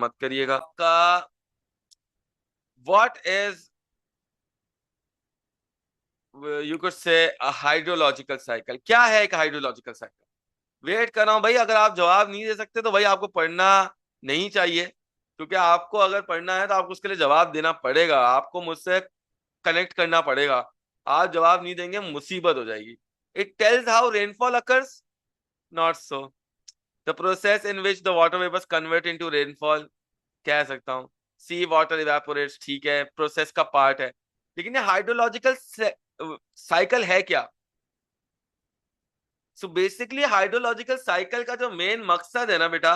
मत करिएगा का what is you could say hydrological cycle. क्या है एक हाइड्रोलॉजिकल साइकिल? वेट कर रहा हूं भाई, अगर आप जवाब नहीं दे सकते तो भाई आपको पढ़ना नहीं चाहिए, क्योंकि आपको अगर पढ़ना है तो आपको उसके लिए जवाब देना पड़ेगा, आपको मुझसे कनेक्ट करना पड़ेगा। आप जवाब नहीं देंगे मुसीबत हो जाएगी। It tells how rainfall occurs, not so. The process in which the water vapours convert into rainfall, कह सकता हूँ। सी वाटर इवेपोरेट्स, ठीक है, प्रोसेस का पार्ट है। लेकिन ये हाइड्रोलॉजिकल साइकिल है क्या? सो बेसिकली हाइड्रोलॉजिकल साइकिल का जो मेन मकसद है ना बेटा,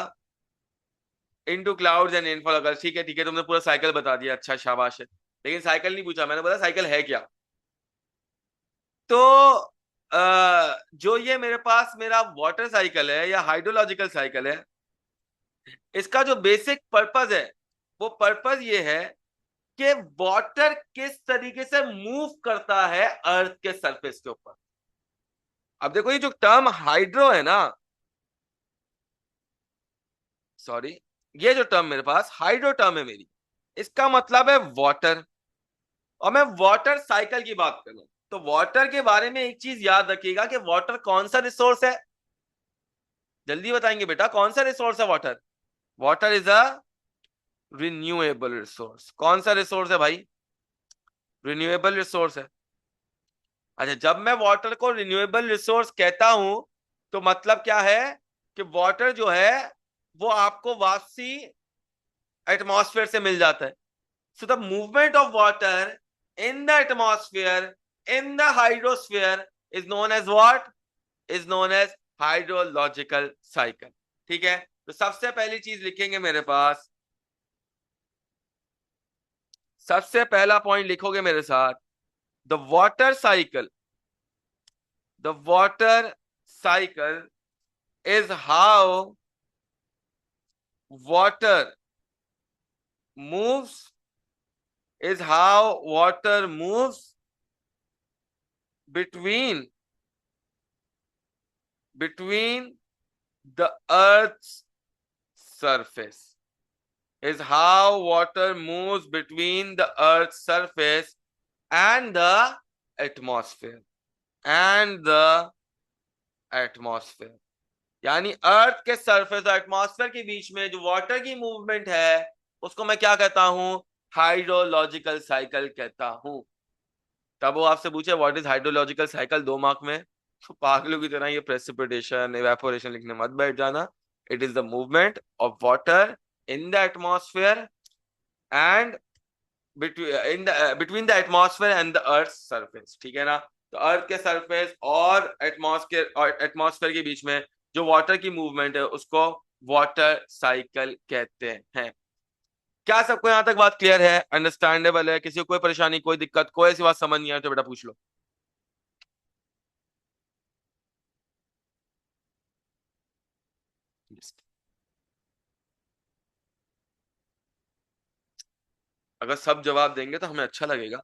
into clouds and rainfall occurs. ठीक है ठीक है, तुमने पूरा साइकिल बता दिया, अच्छा शाबाश है। लेकिन साइकिल नहीं पूछा मैंने, बोला साइकिल है क्या। तो जो ये मेरे पास मेरा वाटर साइकिल है या हाइड्रोलॉजिकल साइकिल है, इसका जो बेसिक पर्पस है वो पर्पस ये है कि वाटर किस तरीके से मूव करता है अर्थ के सरफेस के ऊपर। अब देखो ये जो टर्म हाइड्रो है ना, सॉरी, ये जो टर्म मेरे पास हाइड्रो टर्म है मेरी, इसका मतलब है वाटर। और मैं वाटर साइकिल की बात करूं तो वाटर के बारे में एक चीज याद रखिएगा कि वाटर कौन सा रिसोर्स है। जल्दी बताएंगे बेटा, कौन सा रिसोर्स है water? Water is a renewable resource. कौन सा रिसोर्स है भाई? रिन्यूएबल रिसोर्स है। अच्छा, जब मैं वाटर को रिन्यूएबल रिसोर्स कहता हूं तो मतलब क्या है कि वाटर जो है वो आपको वापसी एटमॉस्फेयर से मिल जाता है। So the movement of water in the atmosphere in the hydrosphere is known as what? Is known as hydrological cycle. ठीक है, तो सबसे पहली चीज लिखेंगे मेरे पास, सबसे पहला पॉइंट लिखोगे मेरे साथ, the water cycle. The water cycle is how water moves, is how water moves between the earth's surface, is how water moves between the earth's surface and the atmosphere, and the atmosphere। यानी अर्थ के surface और atmosphere के बीच में जो water की movement है उसको मैं क्या कहता हूं? हाइड्रोलॉजिकल साइकिल कहता हूं। तब वो आपसे पूछे what is hydrological cycle 2 mark में, तो पागलों की तरह ये प्रेसिपिटेशन इवेपोरेशन लिखने मत बैठ जाना। It is the movement of water in the atmosphere and between the atmosphere and the earth surface. ठीक है ना? तो अर्थ के सरफेस और एटमॉस्फेयर के बीच में जो वाटर की मूवमेंट है उसको वाटर साइकिल कहते हैं। क्या सबको यहां तक बात क्लियर है, अंडरस्टैंडेबल है? किसी को कोई परेशानी, कोई दिक्कत, कोई ऐसी बात समझ नहीं आए तो बेटा पूछ लो। अगर सब जवाब देंगे तो हमें अच्छा लगेगा,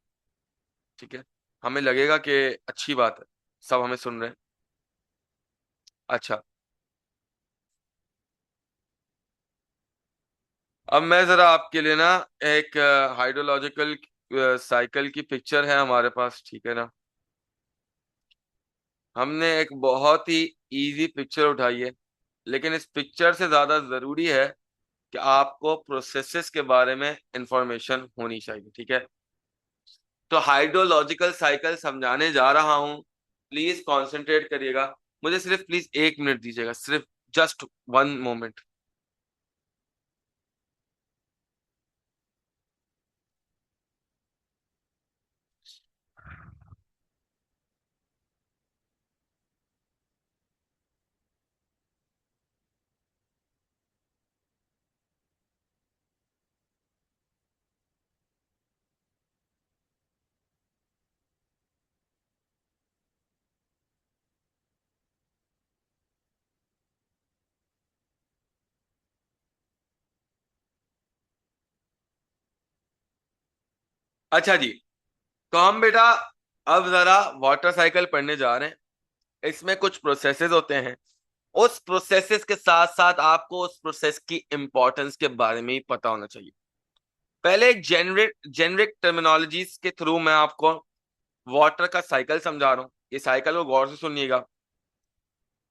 ठीक है, हमें लगेगा कि अच्छी बात है, सब हमें सुन रहे हैं। अच्छा, अब मैं जरा आपके लिए ना एक हाइड्रोलॉजिकल साइकिल की पिक्चर है हमारे पास, ठीक है ना? हमने एक बहुत ही इजी पिक्चर उठाई है, लेकिन इस पिक्चर से ज्यादा जरूरी है कि आपको प्रोसेसेस के बारे में इंफॉर्मेशन होनी चाहिए, ठीक है? तो हाइड्रोलॉजिकल साइकिल समझाने जा रहा हूं, प्लीज कंसंट्रेट करिएगा। मुझे सिर्फ प्लीज 1 मिनट दीजिएगा, सिर्फ जस्ट 1 मोमेंट। अच्छा जी, तो हम बेटा अब जरा वाटर साइकिल पढ़ने जा रहे हैं। इसमें कुछ प्रोसेसेस होते हैं, उस प्रोसेसेस के साथ साथ आपको उस प्रोसेस की इंपॉर्टेंस के बारे में ही पता होना चाहिए। पहले एक जेनरिक टर्मिनोलॉजीज के थ्रू मैं आपको वाटर का साइकिल समझा रहा हूं। ये साइकिल को गौर से सुनिएगा।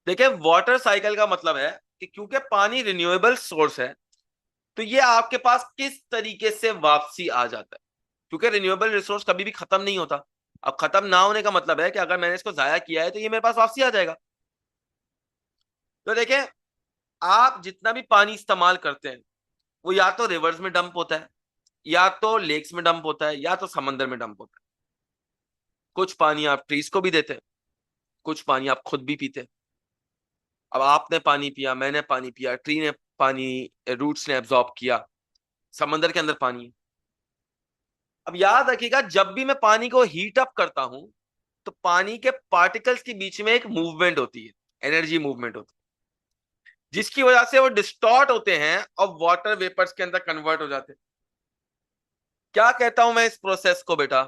देखिए, वाटर साइकिल का मतलब है कि क्योंकि पानी रिन्यूएबल सोर्स है, तो ये आपके पास किस तरीके से वापसी आ जाता है, क्योंकि रिन्यूएबल रिसोर्स कभी भी खत्म नहीं होता। अब खत्म ना होने का मतलब है कि अगर मैंने इसको जाया किया है तो ये मेरे पास वापसी आ जाएगा। तो देखें, आप जितना भी पानी इस्तेमाल करते हैं वो या तो रिवर्स में डंप होता है, या तो लेक्स में डंप होता है, या तो समंदर में डंप होता है। कुछ पानी आप ट्रीज को भी देते हैं, कुछ पानी आप खुद भी पीते हैं। अब आपने पानी पिया, मैंने पानी पिया, ट्री ने पानी, रूट्स ने एब्जॉर्ब किया, समंदर के अंदर पानी है। अब याद रखिएगा, जब भी मैं पानी को हीट अप करता हूं तो पानी के पार्टिकल्स के बीच में एक मूवमेंट होती है, एनर्जी मूवमेंट होती है, जिसकी वजह से वो डिस्टॉर्ट होते हैं और वाटर वेपर्स के अंदर कन्वर्ट हो जाते हैं। क्या कहता हूं मैं इस प्रोसेस को बेटा?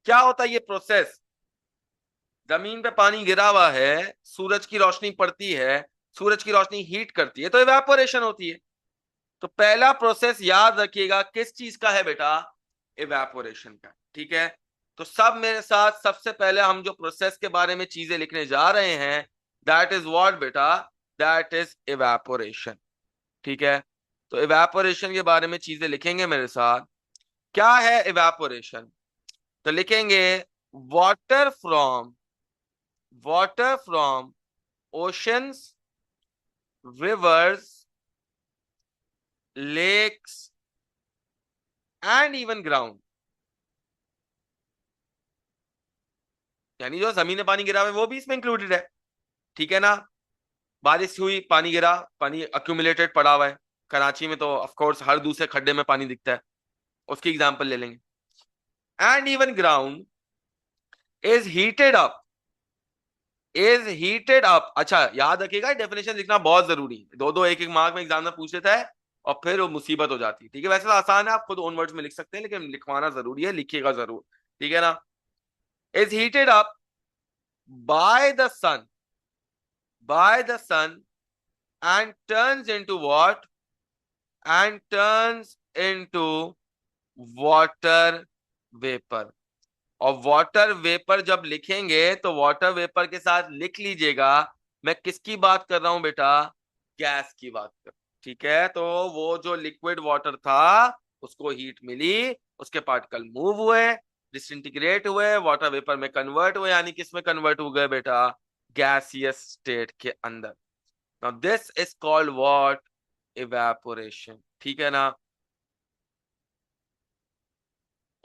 क्या होता है ये प्रोसेस? जमीन पे पानी गिरा हुआ है, सूरज की रोशनी पड़ती है, सूरज की रोशनी हीट करती है तो इवेपोरेशन होती है। तो पहला प्रोसेस याद रखिएगा किस चीज का है बेटा? इवेपोरेशन का। ठीक है, तो सब मेरे साथ, सबसे पहले हम जो प्रोसेस के बारे में चीजें लिखने जा रहे हैं, दैट इज व्हाट बेटा? That is evaporation. ठीक है, तो इवेपोरेशन के बारे में चीजें लिखेंगे मेरे साथ। क्या है इवेपोरेशन? तो लिखेंगे water from oceans, rivers, lakes and even ground। यानी जो जमीन में पानी गिरा हुआ है वो भी इसमें इंक्लूडेड है। ठीक है ना? बारिश हुई, पानी गिरा, पानी अक्यूमुलेटेड पड़ा हुआ है। कराची में तो ऑफ कोर्स हर दूसरे खड्डे में पानी दिखता है, उसकी एग्जांपल ले लेंगे। And even ground is heated up, अच्छा याद रखिएगा, डेफिनेशन लिखना बहुत जरूरी है। दो दो एक एक मार्क में एग्जाम में पूछ लेता है और फिर वो मुसीबत हो जाती है। ठीक है, वैसे तो आसान है, आप खुद ओन वर्ड्स में लिख सकते हैं, लेकिन लिखवाना जरूरी है, लिखिएगा जरूर। ठीक है ना? Is heated up by the sun, and turns into what? And turns into water vapor। और वाटर वेपर जब लिखेंगे तो वाटर वेपर के साथ लिख लीजिएगा मैं किसकी बात कर रहा हूं बेटा? गैस की बात कर। ठीक है, तो वो जो लिक्विड वाटर था उसको हीट मिली, उसके पार्टिकल मूव हुए, डिसइंटीग्रेट हुए, वाटर वेपर में कन्वर्ट हुए, यानी किस में कन्वर्ट हो गए बेटा? गैसियस स्टेट के अंदर। Now this is called what? Evaporation. ठीक है ना?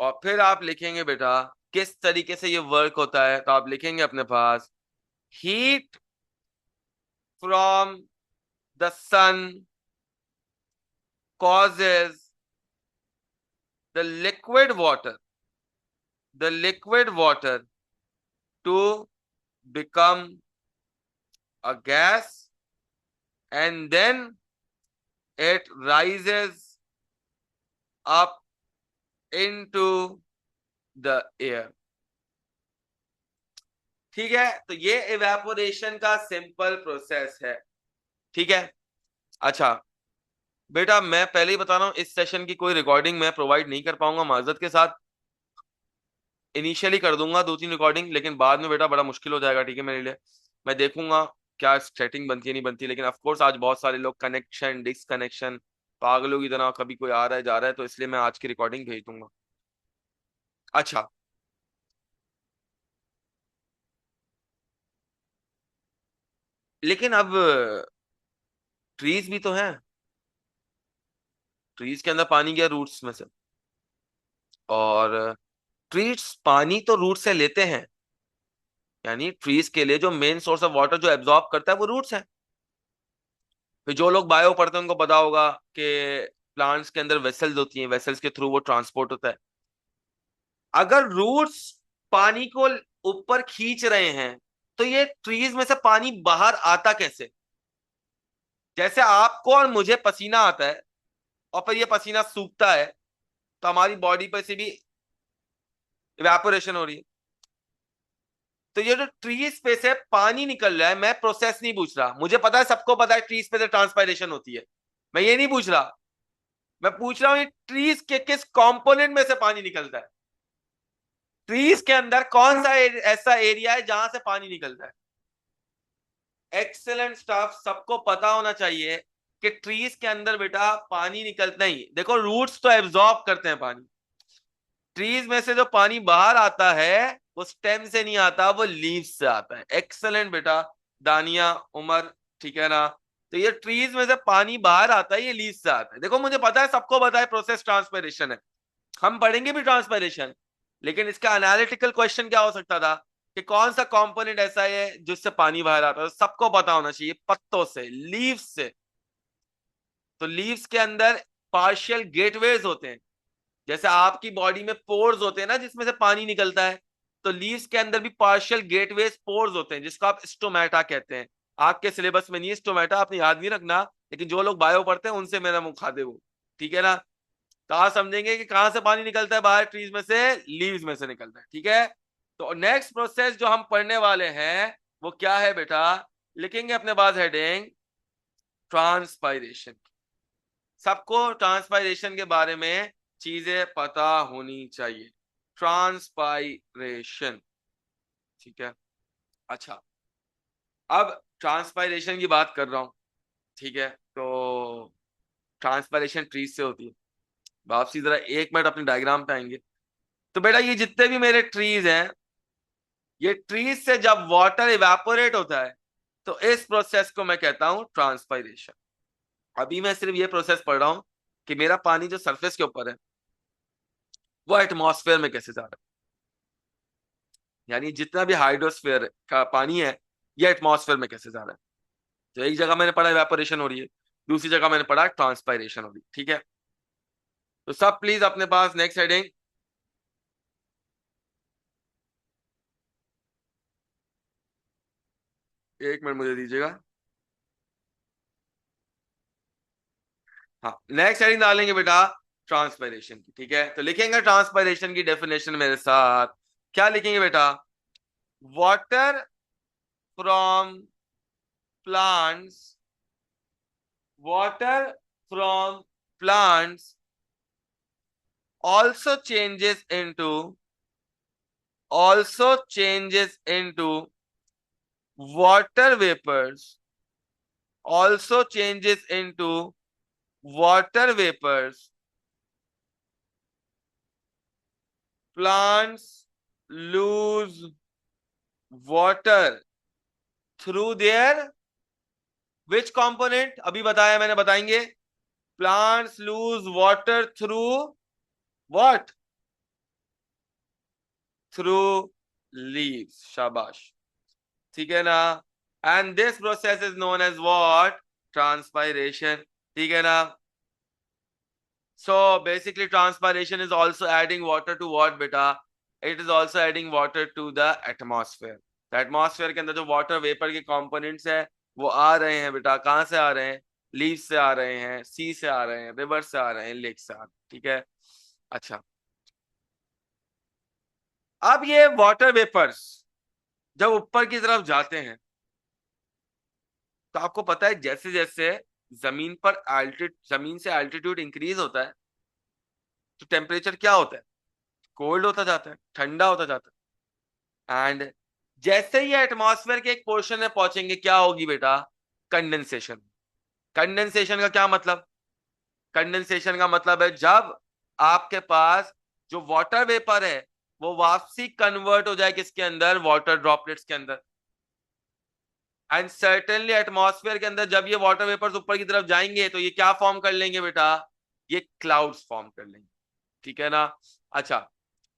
और फिर आप लिखेंगे बेटा किस तरीके से ये वर्क होता है, तो आप लिखेंगे अपने पास heat from the sun causes the liquid water to become a gas, and then it rises up into the air। ठीक है, तो ये इवेपोरेशन का सिंपल प्रोसेस है। ठीक है, अच्छा बेटा मैं पहले ही बता रहा हूं, इस सेशन की कोई रिकॉर्डिंग मैं प्रोवाइड नहीं कर पाऊंगा माजरत के साथ। इनिशियली कर दूंगा 2-3 रिकॉर्डिंग, लेकिन बाद में बेटा बड़ा मुश्किल हो जाएगा। ठीक है, मेरे लिए मैं देखूंगा क्या सेटिंग बनती है नहीं बनती, लेकिन ऑफ कोर्स आज बहुत सारे लोग कनेक्शन डिसकनेक्शन पागलों की तरह कभी कोई आ रहा है जा रहा है, तो इसलिए मैं आज की रिकॉर्डिंग भेज दूंगा। अच्छा, लेकिन अब ट्रीज भी तो हैं, ट्रीज के अंदर पानी गया रूट्स में से, और ट्रीज पानी तो रूट से लेते हैं, यानी ट्रीज के लिए जो मेन सोर्स ऑफ वाटर जो एब्जॉर्ब करता है वो रूट्स है। फिर जो लोग बायो पढ़ते हैं उनको पता होगा कि प्लांट्स के अंदर वेसल्स होती हैं, वेसल्स के थ्रू वो ट्रांसपोर्ट होता है। अगर रूट्स पानी को ऊपर खींच रहे हैं तो ये ट्रीज में से पानी बाहर आता कैसे? जैसे आपको और मुझे पसीना आता है और फिर ये पसीना सूखता है, तो हमारी बॉडी पर से भी इवेपोरेशन हो रही है। तो ये जो ट्रीज पे से पानी निकल रहा है, मैं प्रोसेस नहीं पूछ रहा, मुझे पता है, सबको पता है ट्रीज पे से ट्रांसपायरेशन होती है, मैं ये नहीं पूछ रहा। मैं पूछ रहा हूं ये ट्रीज के किस कंपोनेंट में से पानी निकलता है, ट्रीज के अंदर कौन सा ऐसा एरिया है जहां से पानी निकलता है। एक्सेलेंट स्टाफ, सबको पता होना चाहिए कि ट्रीज के अंदर बेटा पानी निकलता ही, देखो रूट्स तो एब्जॉर्ब करते हैं पानी, ट्रीज में से जो पानी बाहर आता है वो स्टेम से नहीं आता, वो लीव्स से आता है। एक्सेलेंट बेटा, दानिया, उमर, ठीक है ना। तो ये ट्रीज में से पानी बाहर आता है, ये लीव्स से आता है। देखो मुझे पता है, सबको पता है प्रोसेस ट्रांसपायरेशन है, हम पढ़ेंगे भी ट्रांसपायरेशन, लेकिन इसका एनालिटिकल क्वेश्चन क्या हो सकता था कि कौन सा कंपोनेंट ऐसा है जिससे पानी बाहर आता है, तो सबको पता होना चाहिए पत्तों से, लीव्स से। तो लीव्स के अंदर पार्शियल गेटवेज होते हैं, जैसे आपकी बॉडी में पोर्स होते हैं ना जिसमें से पानी निकलता है, तो लीव्स के अंदर भी पार्शियल गेटवेज पोर्स होते हैं जिसको आप स्टोमेटा कहते हैं। आपके सिलेबस में नहीं है स्टोमेटा, आपने याद नहीं रखना, लेकिन जो लोग बायो पढ़ते हैं उनसे मेरा मुंह खा दे वो, ठीक है ना। कहा समझेंगे कि कहां से पानी निकलता है बाहर, ट्रीज में से, लीव्स में से निकलता है, ठीक है। तो नेक्स्ट प्रोसेस जो हम पढ़ने वाले हैं वो क्या है बेटा, लिखेंगे अपने पास हेडिंग ट्रांसपायरेशन। सबको ट्रांसपायरेशन के बारे में चीजें पता होनी चाहिए, ट्रांसपायरेशन, ठीक है। अच्छा, अब ट्रांसपायरेशन की बात कर रहा हूं, ठीक है। तो ट्रांसपायरेशन ट्रीज से होती है। वापसी जरा 1 मिनट अपने डायग्राम पे आएंगे। तो बेटा ये जितने भी मेरे ट्रीज हैं, ये ट्रीज से जब वाटर इवेपोरेट होता है तो इस प्रोसेस को मैं कहता हूं ट्रांसपायरेशन। अभी मैं सिर्फ ये प्रोसेस पढ़ रहा हूं कि मेरा पानी जो सरफेस के ऊपर है वो एटमॉस्फेयर में कैसे जा रहा है, यानी जितना भी हाइड्रोस्फेयर का पानी है ये एटमॉस्फेयर में कैसे जा रहा है। तो एक जगह मैंने पढ़ा इवेपोरेशन हो रही है, दूसरी जगह मैंने पढ़ा ट्रांसपायरेशन हो रही है, ठीक है। तो सब प्लीज अपने पास नेक्स्ट हेडिंग, 1 मिनट मुझे दीजिएगा। हाँ, नेक्स्ट हेडिंग डालेंगे बेटा ट्रांसपायरेशन की, ठीक है। तो लिखेंगे ट्रांसपायरेशन की डेफिनेशन मेरे साथ, क्या लिखेंगे बेटा, water from plants, water from plants also changes into water vapors, also changes into water vapors. Plants lose water through their which component, अभी बताया मैंने, बताएंगे। Plants lose water through what? Through leaves, शाबाश, ठीक है ना। And this process is known as what, transpiration, ठीक है ना। So basically transpiration is also adding water to what बेटा, it is also adding water to the atmosphere. Atmosphere के अंदर जो वाटर वेपर के कंपोनेंट्स है वो आ रहे हैं बेटा, कहां से आ रहे हैं, लीव से आ रहे हैं, सी से आ रहे हैं, रिवर से आ रहे हैं, लेक से आ रहे हैं, ठीक है। अच्छा, अब ये वाटर वेपर्स जब ऊपर की तरफ जाते हैं तो आपको पता है जैसे जैसे जमीन से एल्टीट्यूड इंक्रीज होता है तो टेम्परेचर क्या होता है, कोल्ड होता जाता है, ठंडा होता जाता है। एंड जैसे ही एटमॉस्फेयर के एक पोर्शन में पहुंचेंगे क्या होगी बेटा, कंडेंसेशन। कंडेंसेशन का क्या मतलब, कंडेंसेशन का मतलब है जब आपके पास जो वाटर वेपर है वो वापसी कन्वर्ट हो जाए किसके अंदर, वाटर ड्रॉपलेट्स के अंदर। एंड सर्टेनली एटमॉस्फेयर के अंदर जब ये वाटर वेपर्स ऊपर की तरफ जाएंगे तो ये क्या फॉर्म कर लेंगे बेटा, ये क्लाउड्स फॉर्म कर लेंगे, ठीक है ना। अच्छा,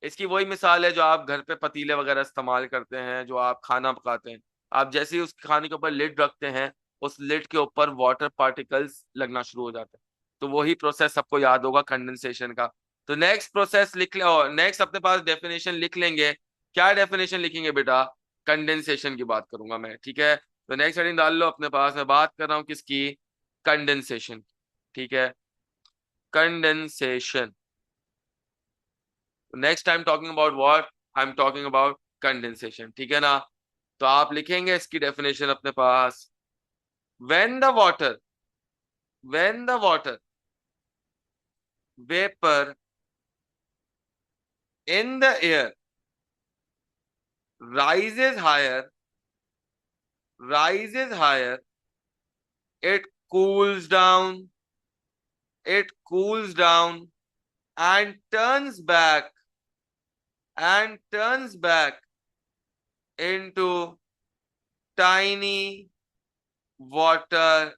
इसकी वही मिसाल है जो आप घर पे पतीले वगैरह इस्तेमाल करते हैं, जो आप खाना पकाते हैं, आप जैसे ही उस खाने के ऊपर लिड रखते हैं उस लिड के ऊपर वाटर पार्टिकल्स लगना शुरू हो जाते हैं। तो वही प्रोसेस सबको याद होगा कंडेंसेशन का। तो नेक्स्ट प्रोसेस लिख ले, और नेक्स्ट अपने पास डेफिनेशन लिख लेंगे। क्या डेफिनेशन लिखेंगे बेटा, कंडेंसेशन की बात करूंगा मैं, ठीक है। तो नेक्स्ट हेडिंग डाल लो अपने पास, मैं बात कर रहा हूं किसकी, कंडेंसेशन, ठीक है, condensation. Next time talking about what, I am talking about condensation, ठीक है ना। तो आप लिखेंगे इसकी डेफिनेशन अपने पास, when the water, when the water vapour in the air rises higher, rises higher, it cools down, it cools down and turns back, and turns back into tiny water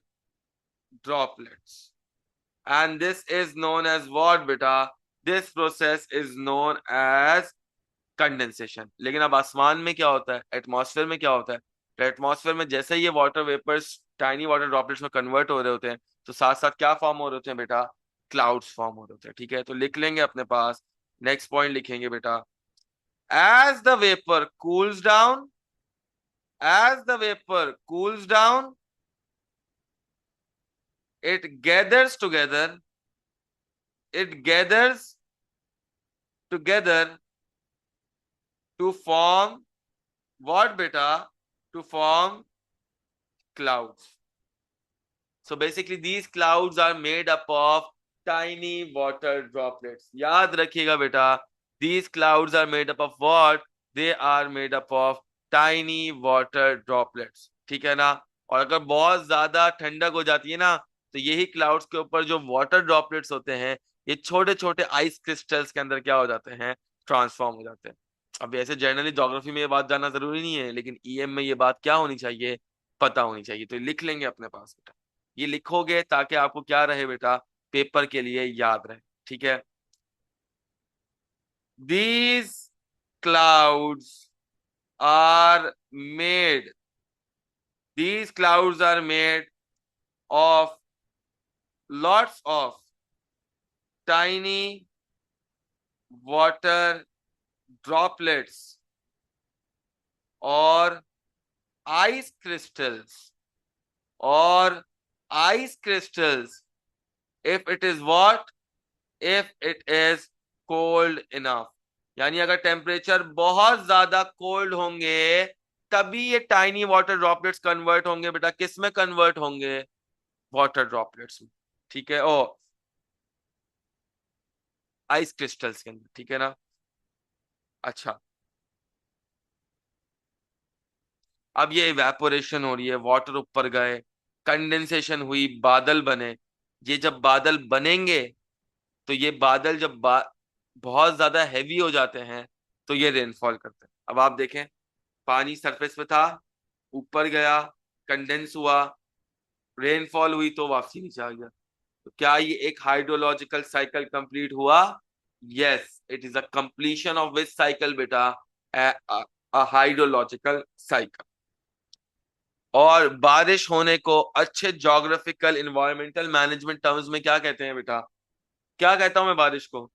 droplets. And this is known as what beta? This process is known as condensation. लेकिन अब आसमान में क्या होता है, atmosphere में क्या होता है, तो एटमॉस्फेयर में जैसे ही ये water vapours tiny water droplets में कन्वर्ट हो रहे होते हैं, तो साथ साथ क्या फॉर्म हो रहे होते हैं बेटा, क्लाउड्स फॉर्म हो रहे होते हैं, ठीक है। तो लिख लेंगे अपने पास, नेक्स्ट पॉइंट लिखेंगे बेटा, as the vapour cools down, as the vapour cools down it gathers together, it gathers together to form what beta, to form clouds. So basically these clouds are made up of tiny water droplets. याद रखिएगा बेटा, these clouds are made up of what? They are made up of tiny water droplets, ठीक है ना। और अगर बहुत ज्यादा ठंडक हो जाती है ना, तो यही क्लाउड्स के ऊपर जो वाटर ड्रॉपलेट्स होते हैं, ये छोटे छोटे आइस क्रिस्टल्स के अंदर क्या हो जाते हैं, ट्रांसफॉर्म हो जाते हैं। अब ऐसे जनरली ज्योग्राफी में ये बात जानना जरूरी नहीं है, लेकिन ईएम में ये बात क्या होनी चाहिए, पता होनी चाहिए। तो लिख लेंगे अपने पास बेटा, ये लिखोगे ताकि आपको क्या रहे बेटा, पेपर के लिए याद रहे, ठीक है। These clouds are made, these clouds are made of lots of tiny water droplets or ice crystals, or ice crystals if it is what, if it is cold enough। यानी अगर टेम्परेचर बहुत ज्यादा कोल्ड होंगे, तभी ये tiny water droplets convert होंगे बेटा, किस में कन्वर्ट होंगे, वाटर ड्रॉपलेट्स में, ठीक है, ओ आइस क्रिस्टल्स के अंदर, ठीक है ना। अच्छा, अब ये इवेपोरेशन हो रही है, वाटर ऊपर गए, कंडेंसेशन हुई, बादल बने। ये जब बादल बनेंगे, तो ये बादल जब बहुत ज्यादा हैवी हो जाते हैं, तो ये रेनफॉल करते हैं। अब आप देखें, पानी सरफेस पे था, ऊपर गया, कंडेंस हुआ, रेनफॉल हुई, तो वापसी नीचे आ गया। तो क्या ये एक हाइड्रोलॉजिकल साइकिल कंप्लीट हुआ? Yes, it is a completion of which cycle बेटा, अ हाइड्रोलॉजिकल साइकिल। और बारिश होने को अच्छे ज्योग्राफिकल इन्वायरमेंटल मैनेजमेंट टर्म्स में क्या कहते हैं बेटा, क्या कहता हूं मैं बारिश को?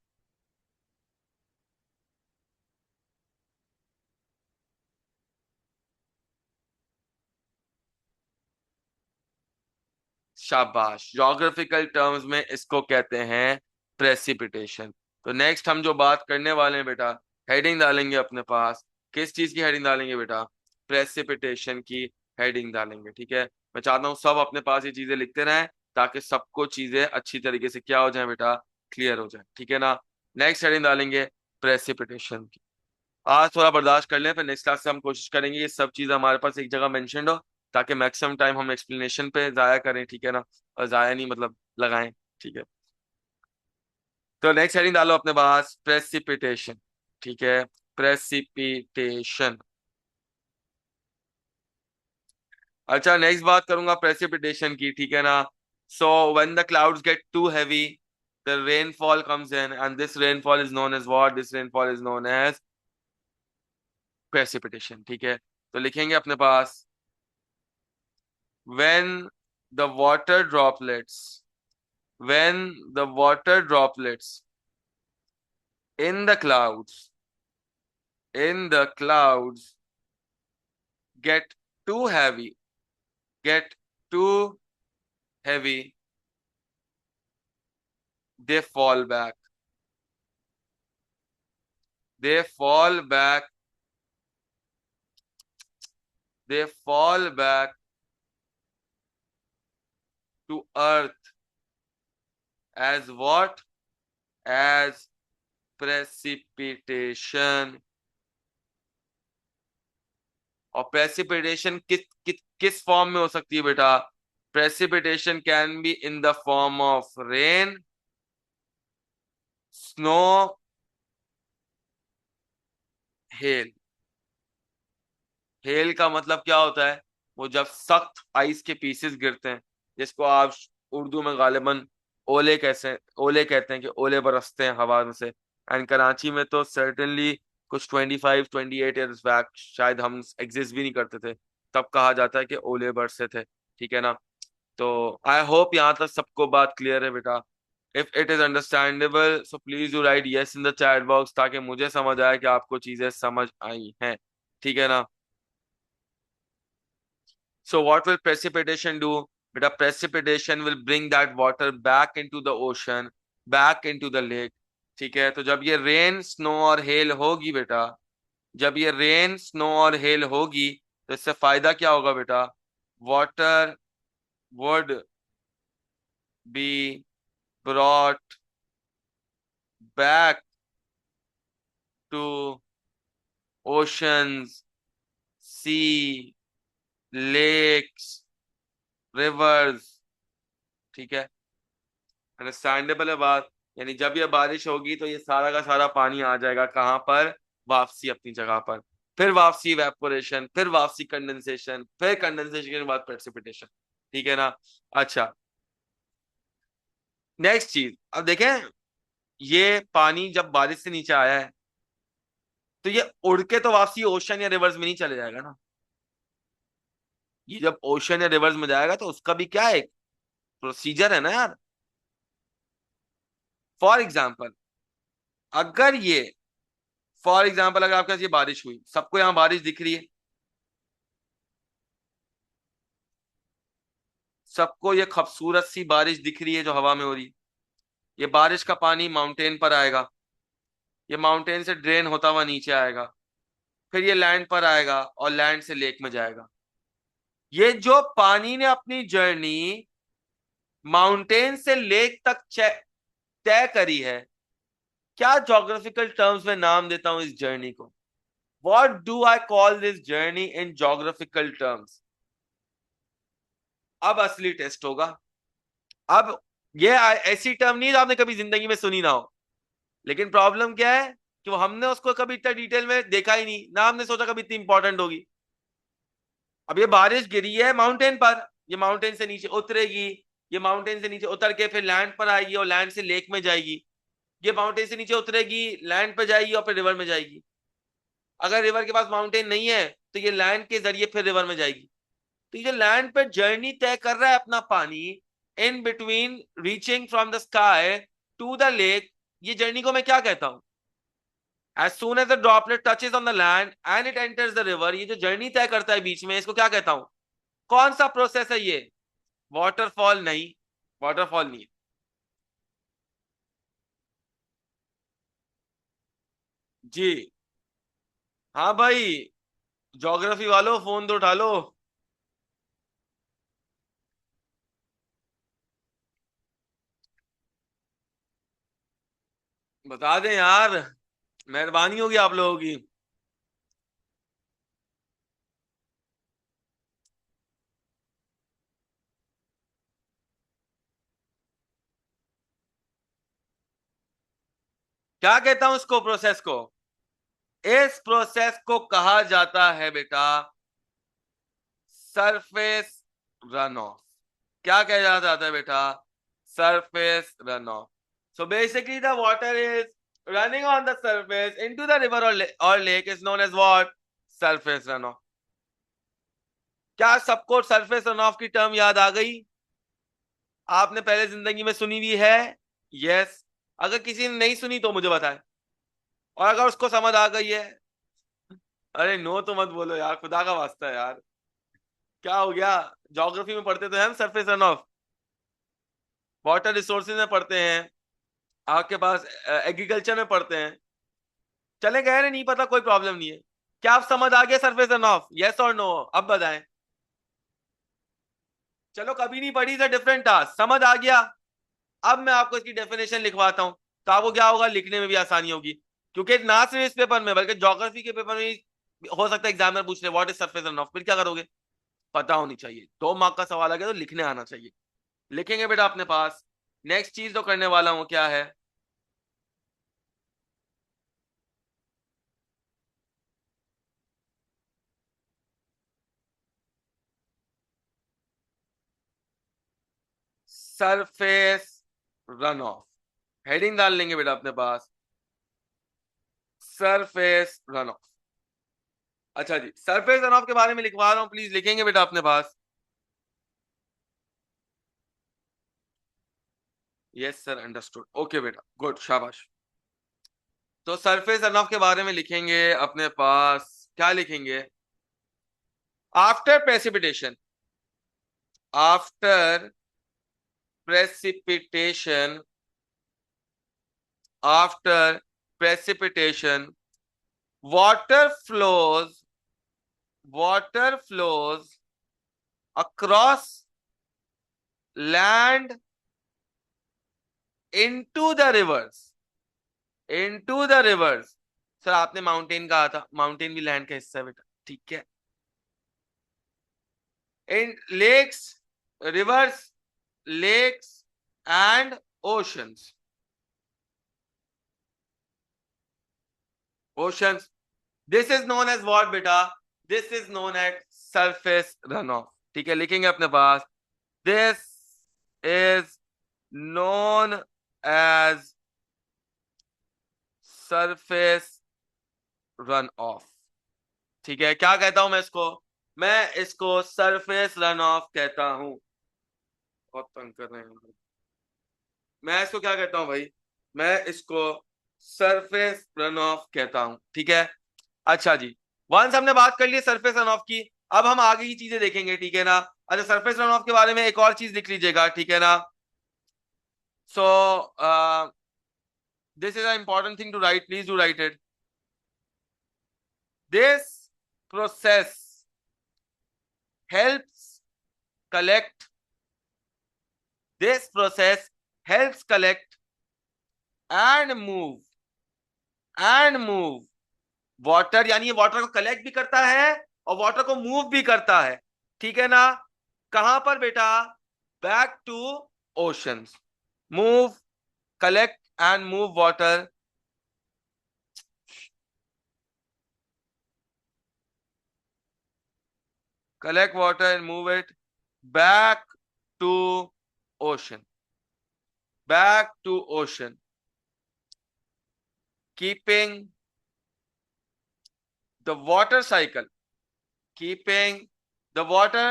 शाबाश, ज्योग्राफिकल टर्म्स में इसको कहते हैं प्रेसिपिटेशन। तो नेक्स्ट हम जो बात करने वाले हैं बेटा, हेडिंग डालेंगे अपने पास, किस चीज की हेडिंग डालेंगे बेटा, प्रेसिपिटेशन की हेडिंग डालेंगे, ठीक है। मैं चाहता हूँ सब अपने पास ये चीजें लिखते रहें, ताकि सबको चीजें अच्छी तरीके से क्या हो जाए बेटा, क्लियर हो जाए, ठीक है ना। नेक्स्ट हेडिंग डालेंगे प्रेसिपिटेशन की। आज थोड़ा बर्दाश्त कर लें, फिर नेक्स्ट क्लास से हम कोशिश करेंगे ये सब चीज़ हमारे पास एक जगह मेंशन्ड हो, ताकि मैक्सिमम टाइम हम एक्सप्लेनेशन पे जाया करें, ठीक है ना, और जाया नहीं मतलब लगाएं, ठीक है। तो नेक्स्ट हेडिंग डालो अपने पास, प्रेसिपिटेशन, ठीक है, प्रेसिपिटेशन। अच्छा, नेक्स्ट बात करूंगा प्रेसिपिटेशन की, ठीक है ना। So when the clouds get too heavy, the rainfall comes in, and this rainfall is known as what, this rainfall is known as precipitation, ठीक है। तो लिखेंगे अपने पास, when the water droplets, when the water droplets in the clouds, in the clouds get too heavy, get too heavy, they fall back, they fall back they fall back to earth as what? As precipitation. और precipitation किस form में हो सकती है बेटा? Precipitation can be in the form of rain, snow, hello. Hello का मतलब क्या होता है? वो जब सख्त आइस के पीसेस गिरते हैं, जिसको आप उर्दू में गालिबन ओले कहते हैं कि ओले बरसते हैं हवा में से। एंड कराची में तो सर्टेनली कुछ 25-28 ईयर्स बैक, शायद हम एग्जिस्ट भी नहीं करते थे, तब कहा जाता है कि ओले बरसे थे। ठीक है ना? तो आई होप यहाँ तक सबको बात क्लियर है बेटा। If it is understandable so please you right yes in the chat box, ताकि मुझे समझ आए कि आपको चीजें समझ आई हैं। ठीक है ना? So what will precipitation do? Beta, precipitation will bring that water back into the ocean, back into the lake. ठीक है? तो जब ये रेन, स्नो और हेल होगी बेटा, जब ये रेन, स्नो और हेल होगी, तो इससे फायदा क्या होगा बेटा? Water would be brought back to oceans, sea, lakes, rivers. ठीक है? अंडरस्टैंडेबल है बात। यानी जब ये बारिश होगी तो ये सारा का सारा पानी आ जाएगा कहाँ पर? वापसी अपनी जगह पर। फिर वापसी इवेपोरेशन, फिर वापसी कंडेंसेशन, फिर कंडेंसेशन के बाद प्रेसिपिटेशन। ठीक है ना? अच्छा, नेक्स्ट चीज अब देखें। ये पानी जब बारिश से नीचे आया है, तो ये उड़ के तो वापसी ओशन या रिवर्स में नहीं चले जाएगा ना। ये जब ओशन या रिवर्स में जाएगा तो उसका भी क्या है? प्रोसीजर है ना यार। फॉर एग्जाम्पल, अगर ये फॉर एग्जाम्पल अगर आपके पास ये बारिश हुई, सबको यहां बारिश दिख रही है, सबको ये खूबसूरत सी बारिश दिख रही है जो हवा में हो रही है। ये बारिश का पानी माउंटेन पर आएगा, ये माउंटेन से ड्रेन होता हुआ नीचे आएगा, फिर ये लैंड पर आएगा और लैंड से लेक में जाएगा। ये जो पानी ने अपनी जर्नी माउंटेन से लेक तक तय करी है, क्या ज्योग्राफिकल टर्म्स में नाम देता हूं इस जर्नी को? What do I call this journey in geographical terms? अब असली टेस्ट होगा। अब ये ऐसी टर्म नहीं आपने कभी जिंदगी में सुनी ना हो, लेकिन प्रॉब्लम क्या है कि वो हमने उसको कभी इतना डिटेल में देखा ही नहीं ना, हमने सोचा कभी इतनी इंपॉर्टेंट होगी। अब ये बारिश गिरी है माउंटेन पर, ये माउंटेन से नीचे उतरेगी, ये माउंटेन से नीचे उतर के फिर लैंड पर आएगी और लैंड से लेक में जाएगी। ये माउंटेन से नीचे उतरेगी, लैंड पर जाएगी और फिर रिवर में जाएगी। अगर रिवर के पास माउंटेन नहीं है तो ये लैंड के जरिए फिर रिवर में जाएगी। तो ये लैंड पे जर्नी तय कर रहा है अपना पानी, in between reaching from the sky to the lake, ये जर्नी को मैं क्या कहता हूं? As soon as the droplet touches on the land and it enters the river, ये जो जर्नी तय करता है बीच में, इसको क्या कहता हूं? कौन सा प्रोसेस है ये? वाटरफॉल नहीं, वाटरफॉल नहीं। जी हाँ भाई, ज्योग्राफी वालों फोन तो उठा लो। बता दें यार, मेहरबानी होगी आप लोगों की। क्या कहता हूं इसको, प्रोसेस को? इस प्रोसेस को कहा जाता है बेटा सरफेस रन ऑफ। क्या कहा जाता है बेटा? Surface run of. So basically the water is running on the surface into the river or lake is known as what? Surface runoff. क्या सबको सरफेस रनऑफ की टर्म याद आ गई? आपने पहले जिंदगी में सुनी हुई है? यस। अगर किसी ने नहीं सुनी तो मुझे बताए, और अगर उसको समझ आ गई है, अरे नो तो मत बोलो यार, खुदा का वास्ता है यार। क्या हो गया? ज्योग्राफी में पढ़ते तो हैं हम surface run of, water resources में पढ़ते हैं, आपके पास एग्रीकल्चर में पढ़ते हैं। चले गए नहीं पता, कोई प्रॉब्लम नहीं है। क्या आप समझ आ गया सरफेस रन ऑफ? यस और नो? अब बताएं। चलो कभी नहीं पढ़ी, डिफरेंट टास्क, समझ आ गया। अब मैं आपको इसकी डेफिनेशन लिखवाता हूं, तो आपको क्या होगा, लिखने में भी आसानी होगी। क्योंकि ना सिर्फ इस पेपर में बल्कि ज्योग्राफी के पेपर में भी हो सकता है एग्जामिनर पूछ ले what is surface run of, फिर क्या करोगे? पता होनी चाहिए। 2 मार्क का सवाल आ गया तो लिखने आना चाहिए। लिखेंगे बेटा अपने पास। नेक्स्ट चीज तो करने वाला हूं क्या है, सरफेस रन ऑफ। हेडिंग डाल लेंगे बेटा अपने पास, सरफेस रन ऑफ। अच्छा जी, सरफेस रन ऑफ के बारे में लिखवा रहा हूं, प्लीज लिखेंगे बेटा अपने पास। यस सर, अंडरस्टूड, ओके बेटा, गुड, शाबाश। तो सरफेस रन ऑफ के बारे में लिखेंगे अपने पास, क्या लिखेंगे? After precipitation, after precipitation, after precipitation, water flows, water flows across land into the rivers, into the rivers। Sir आपने माउंटेन कहा था, माउंटेन भी लैंड का हिस्सा है बेटा, ठीक है। In lakes, rivers, lakes and oceans, oceans. This is known as what बेटा? This is known as surface runoff. ठीक है, लिखेंगे अपने पास, this is known as surface runoff. ठीक है, क्या कहता हूं मैं इसको? मैं इसको सरफेस रन ऑफ कहता हूं। बहुत तंग कर रहे हैं। मैं इसको क्या कहता हूं भाई? मैं इसको सरफेस रन ऑफ कहता हूं, ठीक है। अच्छा जी, वंस हमने बात कर ली सरफेस रन ऑफ की, अब हम आगे की चीजें देखेंगे, ठीक है ना। अच्छा, सरफेस रन ऑफ के बारे में एक और चीज लिख लीजिएगा, ठीक है ना। So this is a important thing to write, please do write it. This process helps collect, this process helps collect and move water, यानी ये वाटर को कलेक्ट भी करता है और वाटर को मूव भी करता है, ठीक है ना। कहां पर बेटा? Back to oceans. Move, collect and move water, collect water and move it back to ocean, back to ocean, keeping the water cycle, keeping the water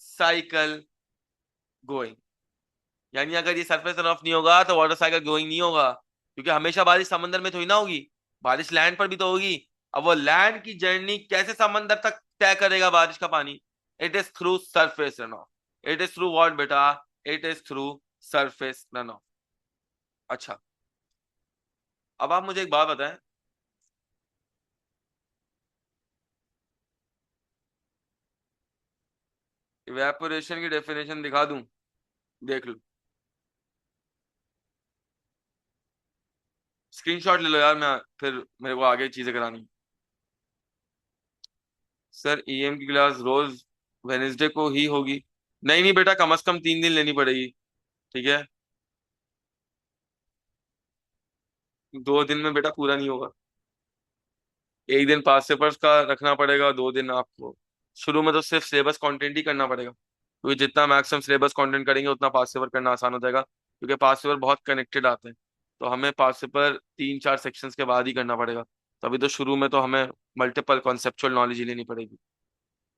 cycle going। यानी अगर ये सरफेस रन ऑफ नहीं होगा तो water cycle going नहीं होगा, क्योंकि हमेशा बारिश समंदर में थोड़ी ना होगी, बारिश लैंड पर भी तो होगी। अब वो लैंड की जर्नी कैसे समंदर तक तय करेगा बारिश का पानी? It is through surface runoff. It is through what बेटा? It is through surface runoff. अच्छा, अब आप मुझे एक बात बताएं, इवेपोरेशन की डेफिनेशन दिखा दूं, देख लो, स्क्रीनशॉट ले लो यार, मैं फिर मेरे को आगे चीजें करानी। सर ईएम की क्लास रोज वेनेसडे को ही होगी? नहीं नहीं बेटा, कम से कम 3 दिन लेनी पड़ेगी, ठीक है। 2 दिन में बेटा पूरा नहीं होगा। एक दिन पास पेपर्स का रखना पड़ेगा, 2 दिन आपको शुरू में तो सिर्फ सिलेबस कंटेंट ही करना पड़ेगा, क्योंकि जितना मैक्सिमम सिलेबस कंटेंट करेंगे उतना पास पेपर करना आसान हो जाएगा, क्योंकि पास पेपर बहुत कनेक्टेड आते हैं। तो हमें पास पेपर 3-4 सेक्शंस के बाद ही करना पड़ेगा। तभी तो शुरू में तो हमें मल्टीपल कॉन्सेप्चुअल नॉलेज ही लेनी पड़ेगी।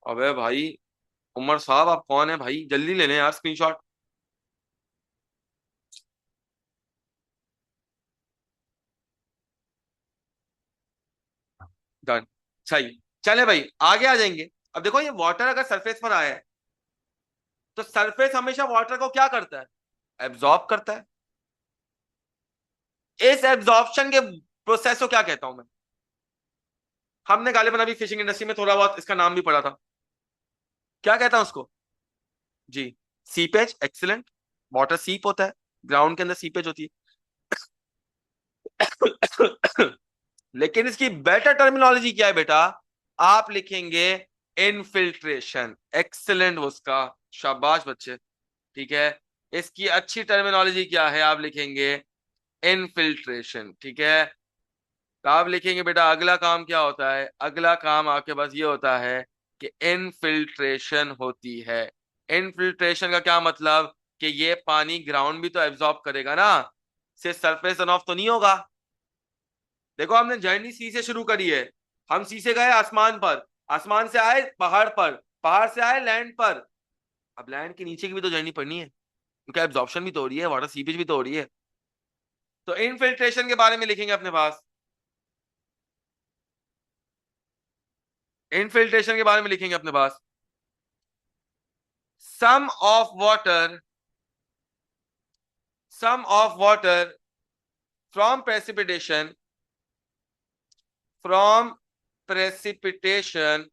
अबे भाई, उमर साहब आप कौन है भाई, जल्दी ले लें यार स्क्रीनशॉट। डन, सही। चले भाई आगे आ जाएंगे। अब देखो, ये वाटर अगर सरफेस पर आया है तो सरफेस हमेशा वाटर को क्या करता है? एब्जॉर्ब करता है। इस एब्जॉर्प्शन के प्रोसेस को क्या कहता हूं मैं? हमने गालिबन अभी फिशिंग इंडस्ट्री में थोड़ा बहुत इसका नाम भी पढ़ा था। क्या कहता है उसको? जी, सीपेज, एक्सीलेंट। वाटर सीप होता है, ग्राउंड के अंदर सीपेज होती है। लेकिन इसकी बेटर टर्मिनोलॉजी क्या है बेटा? आप लिखेंगे इनफिल्ट्रेशन। एक्सीलेंट उसका, शाबाश बच्चे। ठीक है, इसकी अच्छी टर्मिनोलॉजी क्या है? आप लिखेंगे इनफिल्ट्रेशन। ठीक है, तो आप लिखेंगे बेटा अगला काम क्या होता है? अगला काम आपके पास ये होता है कि इनफिल्ट्रेशन होती है। इनफिल्ट्रेशन का क्या मतलब? कि ये पानी ग्राउंड भी तो एब्जॉर्ब करेगा ना, सिर्फ सरफेस रन ऑफ तो नहीं होगा। देखो हमने जर्नी सी से शुरू करी है। हम सी से गए आसमान पर, आसमान से आए पहाड़ पर, पहाड़ से आए लैंड पर। अब लैंड के नीचे की भी तो जर्नी पड़नी है, क्योंकि एब्जॉर्प्शन भी तो हो रही है, वाटर सीपेज भी तो हो रही है। तो इनफिल्ट्रेशन के बारे में लिखेंगे अपने पास, इनफिल्ट्रेशन के बारे में लिखेंगे अपने पास, sum of water, sum of water from precipitation, from precipitation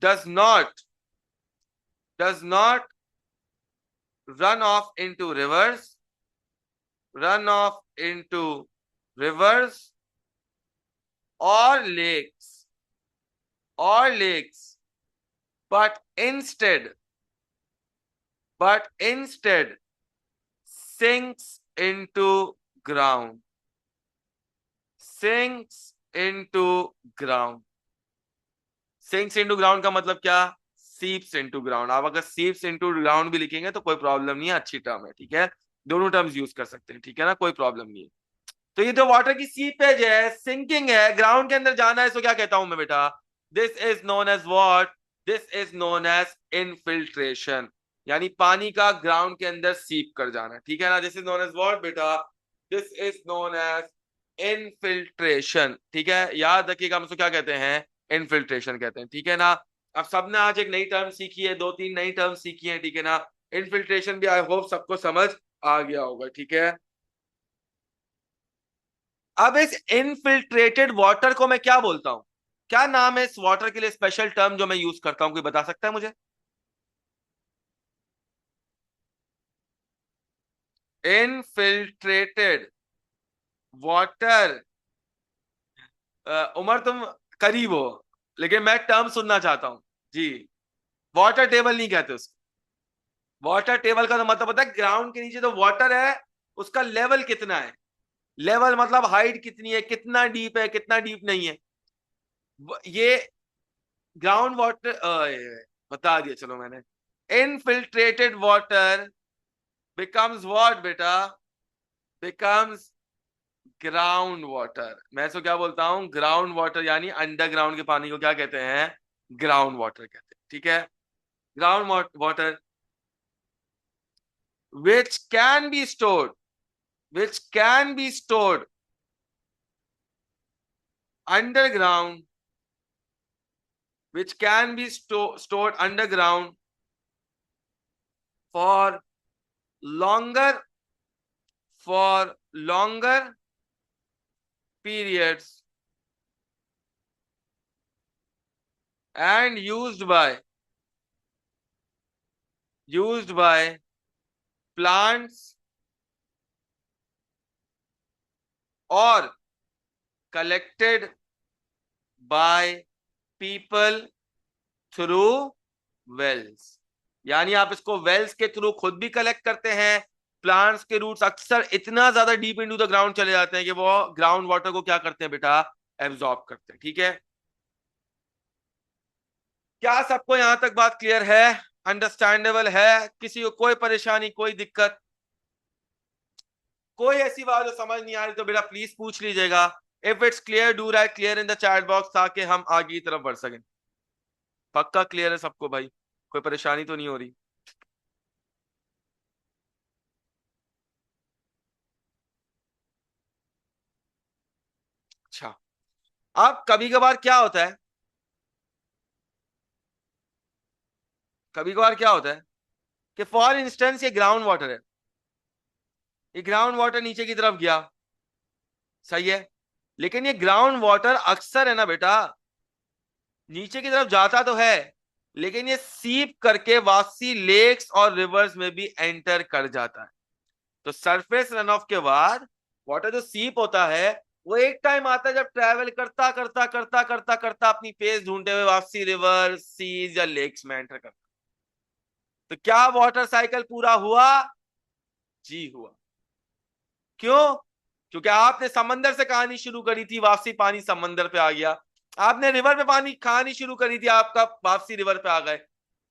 does not run off into rivers, run off into rivers or lakes, or lakes, but instead sinks into ground, sinks into ground। Sinks into ground का मतलब क्या? सीप्स into ground. आप अगर सीप्स into ground भी लिखेंगे तो कोई problem नहीं है, अच्छी टर्म है। ठीक है, दोनों टर्म्स यूज कर सकते हैं, ठीक है ना, कोई प्रॉब्लम नहीं है। तो ये जो वाटर की सीपेज है, सिंकिंग है, ग्राउंड के अंदर जाना है, इसको क्या कहता हूं मैं बेटा? This is known as what? This is known as infiltration. यानी पानी का ग्राउंड के अंदर सीप कर जाना, ठीक है ना। This is known as what बेटा? This is known as infiltration. ठीक है, याद रखिएगा हम इसको क्या कहते हैं? इनफिल्ट्रेशन कहते हैं, ठीक है ना। अब सबने आज एक नई टर्म सीखी है, दो तीन नई टर्म सीखी है, ठीक है ना। इनफिल्ट्रेशन भी आई होप सबको समझ आ गया होगा, ठीक है। अब इस इनफिल्ट्रेटेड वाटर को मैं क्या बोलता हूं? क्या नाम है इस वाटर के लिए स्पेशल टर्म जो मैं यूज करता हूं? कोई बता सकता है मुझे? Infiltrated water. उमर तुम करीब हो, लेकिन मैं टर्म सुनना चाहता हूं। जी, वाटर टेबल नहीं कहते उसको। वाटर टेबल का तो मतलब होता है ग्राउंड के नीचे जो वाटर है उसका लेवल कितना है। लेवल मतलब हाइट कितनी है, कितना डीप है, कितना डीप नहीं है। ये ग्राउंड वाटर बता दिया, चलो मैंने। इनफिल्ट्रेटेड वाटर बिकम्स व्हाट बेटा? Becomes ground water. मैं इसको क्या बोलता हूं? Ground water. यानी अंडरग्राउंड के पानी को क्या कहते हैं? ग्राउंड वाटर कहते हैं, ठीक है। Ground water which can be stored, which can be stored underground, which can be stored underground for longer, for longer periods and used by plants or collected by people through wells। यानी आप इसको Wales के through खुद भी collect करते हैं। Plants के roots अक्सर इतना ज्यादा डीप इनटू द ग्राउंड चले जाते हैं कि वो ग्राउंड वाटर को क्या करते हैं बेटा? एब्जॉर्ब करते हैं, ठीक है। क्या सबको यहां तक बात क्लियर है? अंडरस्टैंडेबल है? किसी को कोई परेशानी, कोई दिक्कत, कोई ऐसी बात जो समझ नहीं आ रही तो बेटा प्लीज पूछ लीजिएगा। If it's clear do write clear in the chat box, ताकि हम आगे की तरफ बढ़ सकें। पक्का क्लियर है सबको भाई? कोई परेशानी तो नहीं हो रही? अच्छा, अब कभी कभार क्या होता है, कभी कभार क्या होता है कि फॉर इंस्टेंस ये ग्राउंड वाटर है, ये ग्राउंड वाटर नीचे की तरफ गया, सही है। लेकिन ये ग्राउंड वाटर अक्सर है ना बेटा, नीचे की तरफ जाता तो है, लेकिन ये सीप करके वापसी लेक्स और रिवर्स में भी एंटर कर जाता है। तो सरफेस रन ऑफ के बाद वाटर जो सीप होता है, वो एक टाइम आता है जब ट्रैवल करता करता करता करता करता अपनी पेस ढूंढते हुए वापसी रिवर, सीज या लेक्स में एंटर करता। तो क्या वाटर साइकिल पूरा हुआ? जी हुआ। क्यों? क्योंकि आपने समंदर से कहानी शुरू करी थी, वापसी पानी समंदर पे आ गया। आपने रिवर पे पानी कहानी शुरू करी थी, आपका वापसी रिवर पे आ गए।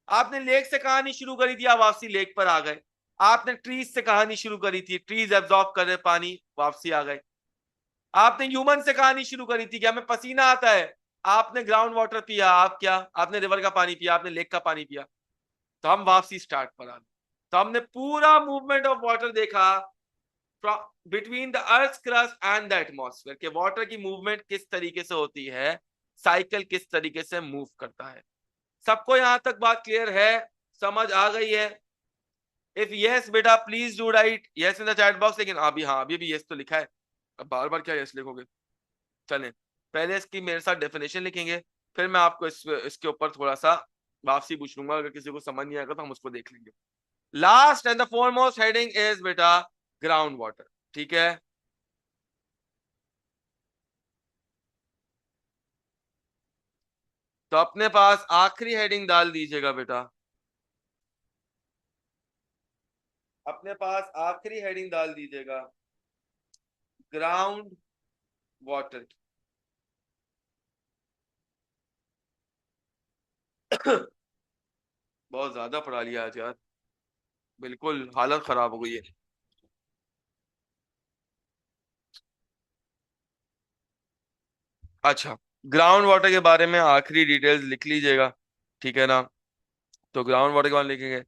आपने लेक से कहानी शुरू करी थी, आप वापसी लेक पर आ गए। आपने ट्रीज से कहानी शुरू करी थी, ट्रीज एब्जॉर्ब कर रहे पानी, वापसी आ गए। आपने ह्यूमन से कहानी शुरू करी थी कि हमें पसीना आता है, आपने ग्राउंड वाटर पिया, आप क्या, आपने रिवर का पानी पिया, आपने लेक का पानी पिया, तो हम वापसी स्टार्ट पर आ गए। तो हमने पूरा मूवमेंट ऑफ वाटर देखा between the earth crust and the atmosphere, के वाटर की मूवमेंट किस तरीके से होती है, साइकिल किस तरीके से मूव करता है। सबको यहां तक बात क्लियर है, समझ आ गई है? इफ यस बेटा please do right yes in the chat box. लेकिन अभी हाँ, अभी भी यस तो लिखा है, अब बार बार क्या यस लिखोगे? चलें, पहले इसकी मेरे साथ डेफिनेशन लिखेंगे, फिर मैं आपको इसके ऊपर थोड़ा सा वापसी पूछ लूंगा, अगर किसी को समझ नहीं आएगा तो हम उसको देख लेंगे। Last and the foremost heading is बेटा ग्राउंड वाटर। ठीक है, तो अपने पास आखिरी हेडिंग डाल दीजिएगा बेटा, अपने पास आखिरी हेडिंग डाल दीजिएगा ग्राउंड वाटर। बहुत ज्यादा पढ़ा लिया आज यार, बिल्कुल हालत खराब हो गई है। अच्छा, ग्राउंड वाटर के बारे में आखिरी डिटेल्स लिख लीजिएगा, ठीक है ना? तो ग्राउंड वाटर के बारे में लिखेंगे,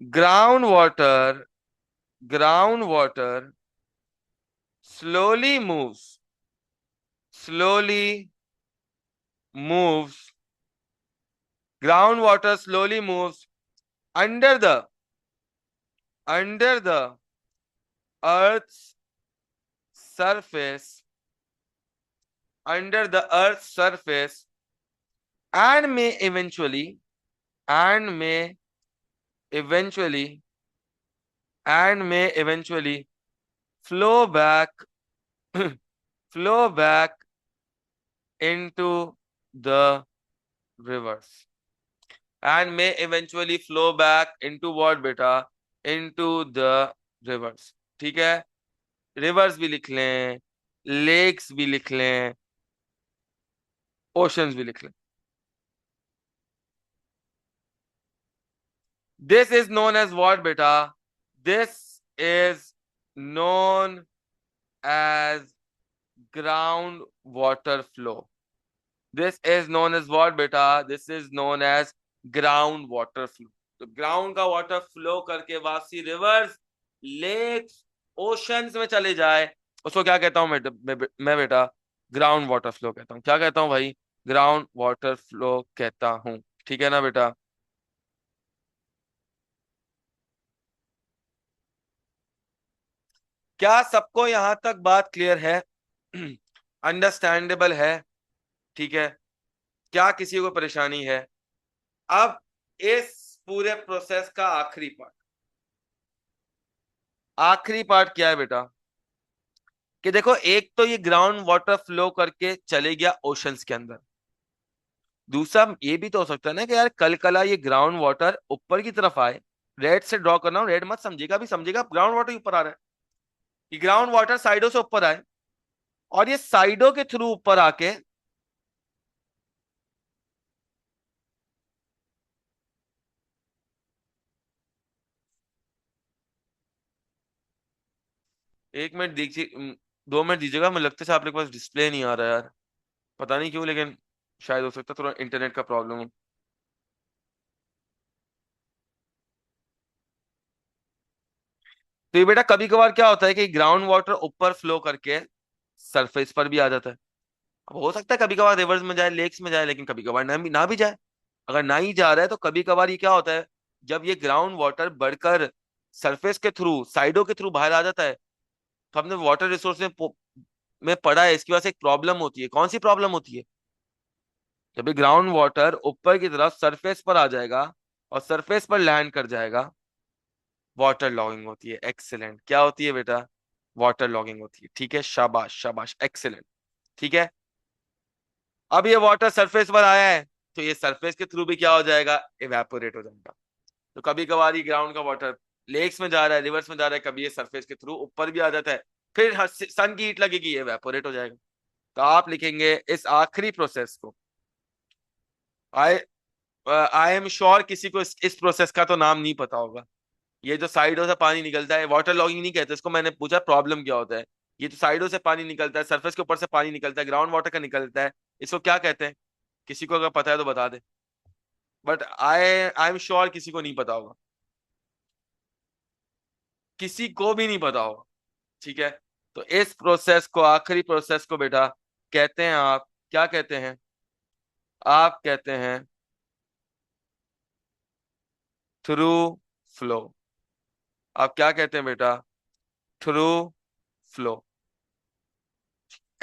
ground water, ground water slowly moves, slowly moves, groundwater slowly moves under the earth's surface, under the earth's surface, and may eventually, and may eventually, and may eventually flow back flow back into the rivers, and may eventually flow back into what beta, into the rivers। ठीक है, reverse भी लिख लें, lakes भी लिख लें, oceans भी लिख लें। This is known as what बेटा? This is known as ground water flow. This is known as what बेटा? This is known as ground water flow. तो ग्राउंड का वाटर फ्लो करके वापसी रिवर्स, लेक्स, ओशंस में चले जाए, उसको क्या कहता हूं मैं बेटा? ग्राउंड वाटर फ्लो कहता हूं। क्या कहता हूं भाई? ग्राउंड वाटर फ्लो कहता हूं। ठीक है ना बेटा? क्या सबको यहां तक बात क्लियर है? अंडरस्टैंडेबल है? ठीक है, क्या किसी को परेशानी है? अब इस पूरे प्रोसेस का आखिरी पार्ट क्या है बेटा? कि देखो, एक तो ये ग्राउंड वाटर फ्लो करके चले गया ओशंस के अंदर। दूसरा ये भी तो हो सकता है ना कि यार कल कला ये ग्राउंड वाटर ऊपर की तरफ आए। रेड से ड्रॉ करना, रेड मत समझिएगा, भी समझिएगा ग्राउंड वाटर ऊपर आ रहा है, कि ग्राउंड वाटर साइडों से ऊपर आए और ये साइडों के थ्रू ऊपर आके, एक मिनट दीजिए, 2 मिनट दीजिएगा। मुझे लगता है आपके पास डिस्प्ले नहीं आ रहा है यार, पता नहीं क्यों, लेकिन शायद हो सकता है थोड़ा इंटरनेट का प्रॉब्लम हो। तो ये बेटा कभी कभार क्या होता है कि ग्राउंड वाटर ऊपर फ्लो करके सरफेस पर भी आ जाता है। अब हो सकता है कभी कभार रिवर्स में जाए, लेक्स में जाए, लेकिन कभी कभार ना भी जाए। अगर ना ही जा रहा है तो कभी कभार ये क्या होता है, जब ये ग्राउंड वाटर बढ़कर सरफेस के थ्रू, साइडों के थ्रू बाहर आ जाता है, तो हमने वाटर रिसोर्स में में पढ़ा है, इसकी वजह से एक प्रॉब्लम होती है। कौन सी प्रॉब्लम होती है? जब भी ग्राउंड वाटर ऊपर की तरफ सरफेस पर आ जाएगा और सरफेस पर लैंड कर जाएगा, वाटर लॉगिंग होती है। एक्सीलेंट। क्या होती है बेटा? वाटर लॉगिंग होती है। ठीक है, शाबाश शाबाश, एक्सीलेंट। ठीक है, अब ये वाटर सरफेस पर आया है तो ये सरफेस के थ्रू भी क्या हो जाएगा? इवेपोरेट हो जाएगा। तो कभी कभार ये ग्राउंड का वाटर लेक्स में जा रहा है, रिवर्स में जा रहा है, कभी ये सरफेस के थ्रू ऊपर भी आ जाता है, फिर सन की हीट लगेगी, ये इवेपोरेट हो जाएगा। तो आप लिखेंगे इस आखिरी प्रोसेस को। आई आई एम श्योर किसी को इस प्रोसेस का तो नाम नहीं पता होगा। ये जो साइडों से पानी निकलता है, वाटर लॉगिंग नहीं कहते इसको। मैंने पूछा प्रॉब्लम क्या होता है। ये तो साइडों से पानी निकलता है, सरफेस के ऊपर से पानी निकलता है, ग्राउंड वाटर का निकलता है, इसको क्या कहते हैं? किसी को अगर पता है तो बता दे। बट आई एम श्योर किसी को नहीं पता होगा, किसी को भी नहीं पता होगा। ठीक है, तो इस प्रोसेस को, आखिरी प्रोसेस को बेटा कहते हैं आप, क्या कहते हैं? आप कहते हैं थ्रू फ्लो। आप क्या कहते हैं बेटा? Through flow.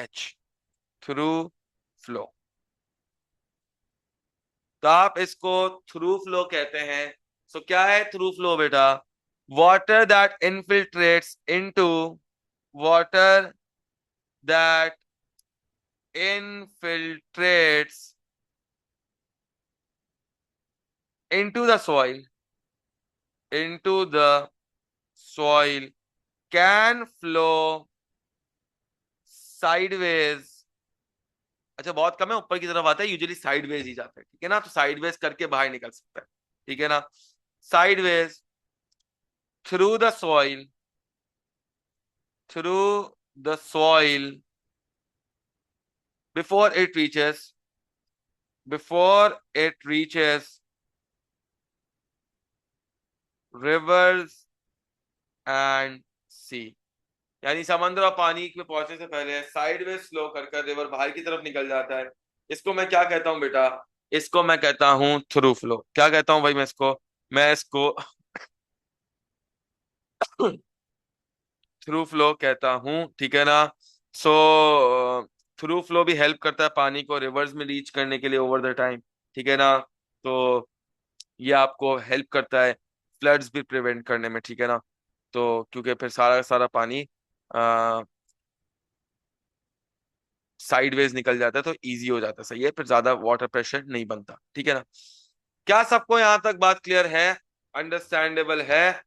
H, through flow. तो आप इसको थ्रू फ्लो कहते हैं। सो क्या है थ्रू फ्लो बेटा? Water that infiltrates into, water that infiltrates into the soil, into the soil, can flow sideways। अच्छा, बहुत कम है, ऊपर की तरफ आता है, यूजुअली साइडवेज ही जाता है। ठीक है ना, तो साइडवेज करके बाहर निकल सकता है। ठीक है ना, sideways through the soil, through the soil before it reaches, before it reaches rivers and sea. यानी समुद्र और पानी में पहुंचने से पहले साइडवेज स्लो कर कर रिवर बाहर की तरफ निकल जाता है। इसको मैं क्या कहता हूं बेटा? इसको मैं कहता हूं थ्रू फ्लो। क्या कहता हूं भाई? मैं इसको थ्रू फ्लो कहता हूं। ठीक है ना। सो थ्रू फ्लो भी हेल्प करता है पानी को रिवर्स में रीच करने के लिए ओवर द टाइम। ठीक है ना, तो ये आपको हेल्प करता है फ्लड्स भी प्रिवेंट करने में। ठीक है ना, तो क्योंकि फिर सारा का सारा पानी साइडवेज निकल जाता है तो इजी हो जाता है। सही है, फिर ज्यादा वाटर प्रेशर नहीं बनता। ठीक है ना। क्या सबको यहां तक बात क्लियर है? अंडरस्टैंडेबल है?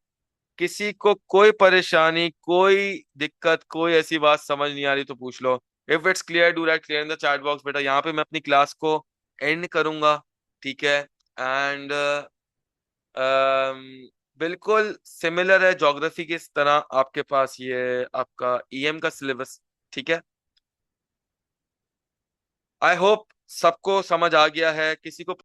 किसी को कोई परेशानी, कोई दिक्कत, कोई ऐसी बात समझ नहीं आ रही तो पूछ लो। If it's clear do write clear in the chat box. बेटा यहाँ पे मैं अपनी क्लास को एंड करूंगा। ठीक है, एंड बिल्कुल सिमिलर है ज्योग्राफी की तरह आपके पास ये आपका ईएम का सिलेबस। ठीक है, आई होप सबको समझ आ गया है। किसी को